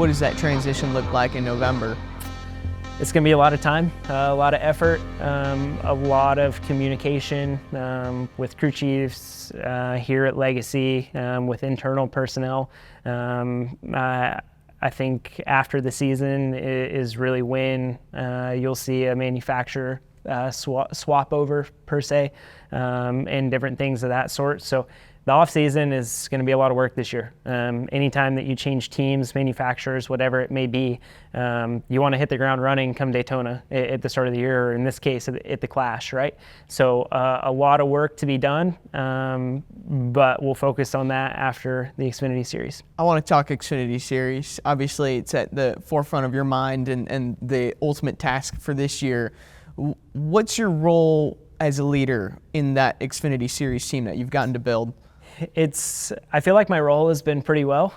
what does that transition look like in November? It's going to be a lot of time, a lot of effort, a lot of communication with crew chiefs here at Legacy, with internal personnel. I think after the season is really when you'll see a manufacturer swap over per se, and different things of that sort. So the off season is going to be a lot of work this year. Anytime that you change teams, manufacturers, whatever it may be, you want to hit the ground running come Daytona at the start of the year, or in this case at the Clash, right? So a lot of work to be done, but we'll focus on that after the Xfinity Series. I want to talk Xfinity Series. Obviously, it's at the forefront of your mind and the ultimate task for this year. What's your role as a leader in that Xfinity Series team that you've gotten to build? I feel like my role has been pretty well.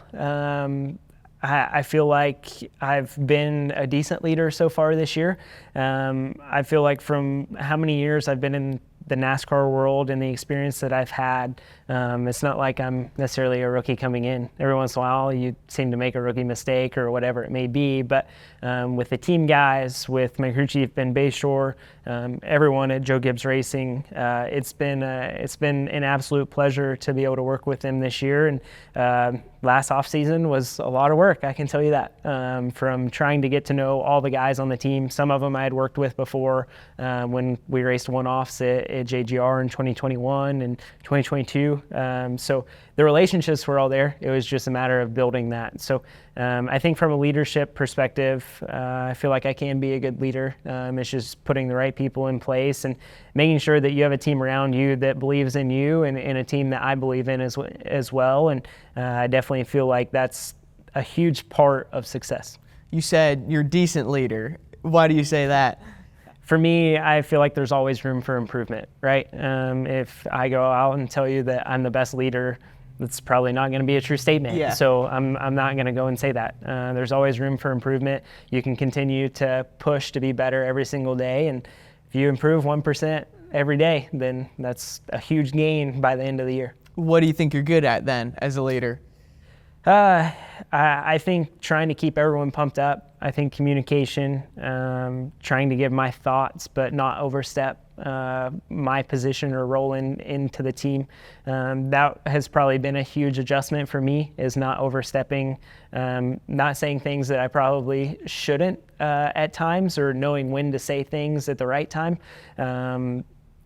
I feel like I've been a decent leader so far this year. I feel like from how many years I've been in the NASCAR world and the experience that I've had, it's not like I'm necessarily a rookie coming in. Every once in a while you seem to make a rookie mistake or whatever it may be, but with the team guys, with my crew chief Ben Bayshore, everyone at Joe Gibbs Racing, it's been an absolute pleasure to be able to work with them this year. And last off season was a lot of work, I can tell you that, from trying to get to know all the guys on the team. Some of them I had worked with before when we raced one-offs at JGR in 2021 and 2022. So the relationships were all there. It was just a matter of building that. So I think from a leadership perspective, I feel like I can be a good leader. It's just putting the right people in place and making sure that you have a team around you that believes in you, and a team that I believe in as well. And I definitely feel like that's a huge part of success. You said you're a decent leader. Why do you say that? For me, I feel like there's always room for improvement, right? If I go out and tell you that I'm the best leader, that's probably not going to be a true statement. Yeah. So I'm not going to go and say that. There's always room for improvement. You can continue to push to be better every single day. And if you improve 1% every day, then that's a huge gain by the end of the year. What do you think you're good at then as a leader? I think trying to keep everyone pumped up. I think communication, trying to give my thoughts but not overstep my position or role into the team. That has probably been a huge adjustment for me, is not overstepping, not saying things that I probably shouldn't at times, or knowing when to say things at the right time.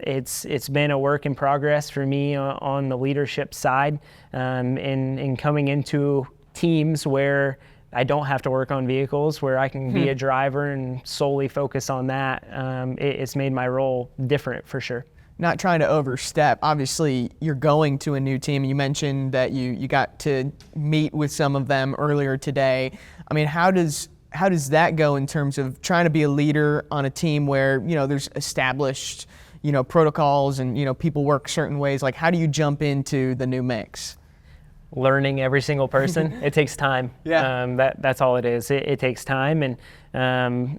It's been a work in progress for me on the leadership side, in coming into teams where I don't have to work on vehicles, where I can be a driver and solely focus on that. It's made my role different for sure. Not trying to overstep. Obviously, you're going to a new team. You mentioned that you got to meet with some of them earlier today. I mean, how does that go in terms of trying to be a leader on a team where, there's established protocols and, people work certain ways? Like, how do you jump into the new mix? Learning every single person. It takes time. Yeah. That's all it is. It takes time, and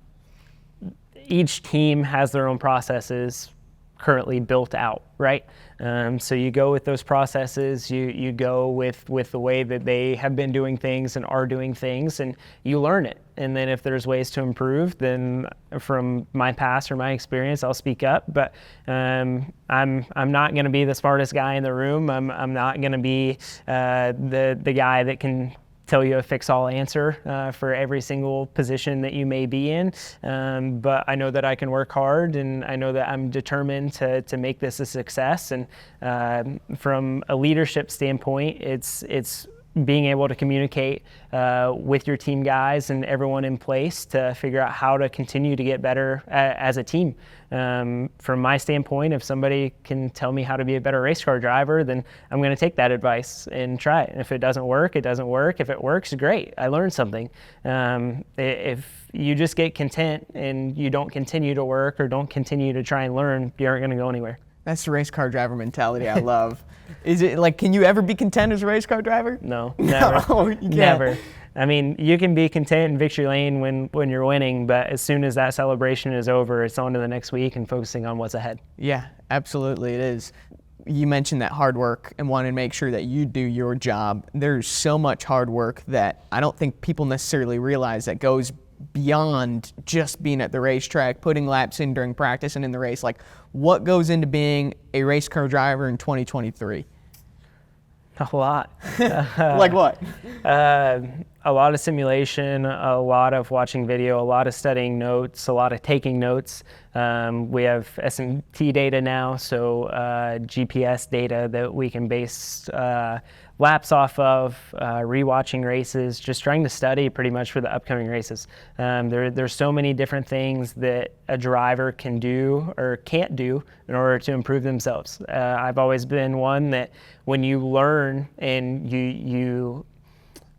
each team has their own processes currently built out, right? So you go with those processes, you go with the way that they have been doing things and are doing things, and you learn it. And then if there's ways to improve, then from my past or my experience, I'll speak up. But I'm not going to be the smartest guy in the room. I'm not going to be the guy that can tell you a fix-all answer for every single position that you may be in. But I know that I can work hard, and I know that I'm determined to make this a success. And from a leadership standpoint, it's being able to communicate with your team guys and everyone in place to figure out how to continue to get better as a team. From my standpoint, if somebody can tell me how to be a better race car driver, then I'm going to take that advice and try it. And if it doesn't work, it doesn't work. If it works, great. I learned something. If you just get content and you don't continue to work or don't continue to try and learn, you aren't going to go anywhere. That's the race car driver mentality I love. Is it like, can you ever be content as a race car driver? No, never. No, you can't. Never. I mean, you can be content in victory lane when you're winning, but as soon as that celebration is over, it's on to the next week and focusing on what's ahead. Yeah, absolutely it is. you mentioned that hard work and wanting to make sure that you do your job. There's so much hard work that I don't think people necessarily realize that goes beyond just being at the racetrack, putting laps in during practice and in the race. Like, what goes into being a race car driver in 2023? A lot. Like what? A lot of simulation, a lot of watching video, a lot of studying notes, a lot of taking notes. We have SMT data now, so GPS data that we can base laps off of, rewatching races, just trying to study pretty much for the upcoming races. There's so many different things that a driver can do or can't do in order to improve themselves. I've always been one that when you learn and you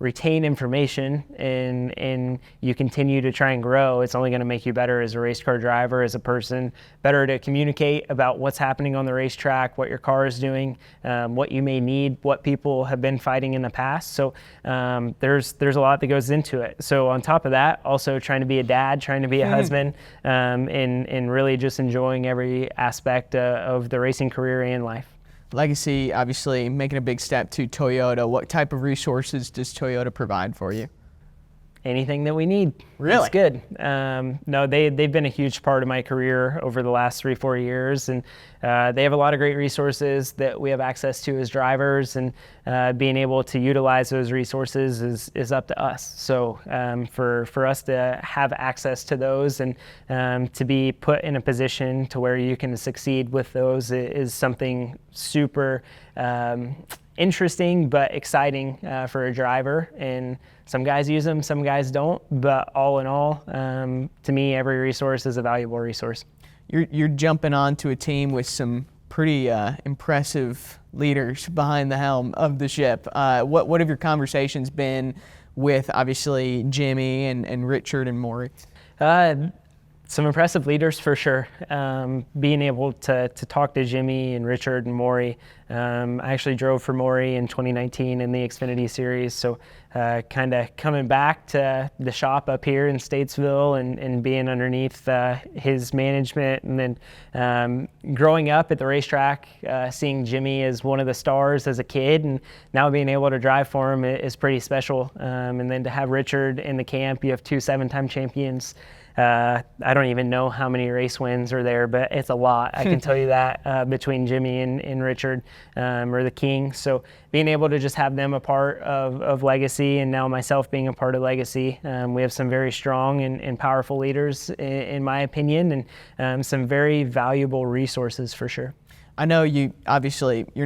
retain information and you continue to try and grow, it's only going to make you better as a race car driver, as a person, better to communicate about what's happening on the racetrack, what your car is doing, what you may need, what people have been fighting in the past. So there's a lot that goes into it. So on top of that, also trying to be a dad, trying to be a husband, and really just enjoying every aspect of the racing career and life. Legacy, obviously, making a big step to Toyota. What type of resources does Toyota provide for you? Anything that we need. Really? It's good. No, they've been a huge part of my career over the last 3-4 years, and they have a lot of great resources that we have access to as drivers, and being able to utilize those resources is up to us. So for us to have access to those and to be put in a position to where you can succeed with those is something super interesting but exciting for a driver. And some guys use them, some guys don't, but all in all, to me, every resource is a valuable resource. You're jumping onto a team with some pretty impressive leaders behind the helm of the ship. What have your conversations been with, obviously, Jimmy and Richard and Maury? Some impressive leaders for sure. Being able to talk to Jimmy and Richard and Maury. I actually drove for Maury in 2019 in the Xfinity Series, so kind of coming back to the shop up here in Statesville and being underneath his management, and then growing up at the racetrack, seeing Jimmy as one of the stars as a kid, and now being able to drive for him is pretty special. And then to have Richard in the camp, you have 2 7-time champions. I don't even know how many race wins are there, but it's a lot. I can tell you that between Jimmy and Richard, or the King. So being able to just have them a part of Legacy, and now myself being a part of Legacy, we have some very strong and powerful leaders, in my opinion, and some very valuable resources for sure. I know you're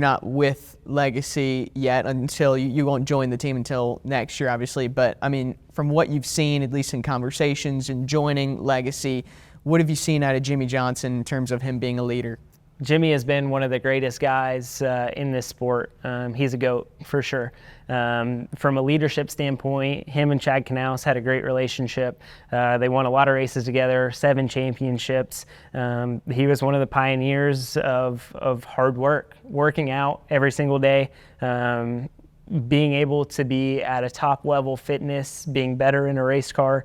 not with Legacy yet until you won't join the team until next year, obviously. But I mean, from what you've seen, at least in conversations and joining Legacy, what have you seen out of Jimmy Johnson in terms of him being a leader? Jimmy has been one of the greatest guys in this sport. He's a GOAT for sure. From a leadership standpoint, him and Chad Knaus had a great relationship. They won a lot of races together, 7 championships. He was one of the pioneers of hard work, working out every single day, being able to be at a top level fitness, being better in a race car.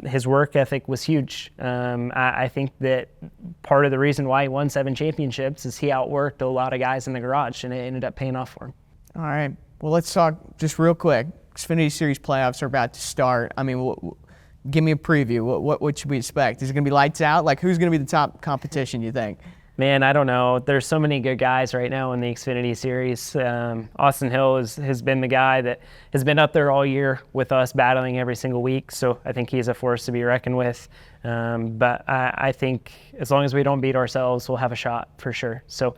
His work ethic was huge. I think that part of the reason why he won 7 championships is he outworked a lot of guys in the garage, and it ended up paying off for him. All right. Well, let's talk just real quick. Xfinity Series playoffs are about to start. I mean, give me a preview. What should we expect? Is it going to be lights out? Like, who's going to be the top competition, you think? Man, I don't know. There's so many good guys right now in the Xfinity Series. Austin Hill has been the guy that has been up there all year with us, battling every single week. So I think he's a force to be reckoned with. But I think as long as we don't beat ourselves, we'll have a shot for sure. So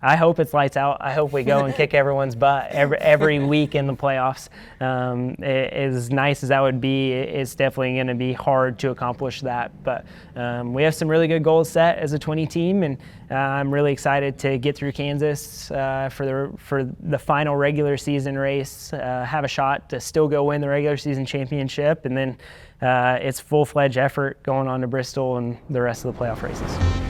I hope it's lights out. I hope we go and kick everyone's butt every week in the playoffs. As nice as that would be, it's definitely going to be hard to accomplish that. But we have some really good goals set as a 20 team, and I'm really excited to get through Kansas for the final regular season race, have a shot to still go win the regular season championship, and then it's full-fledged effort going on to Bristol and the rest of the playoff races.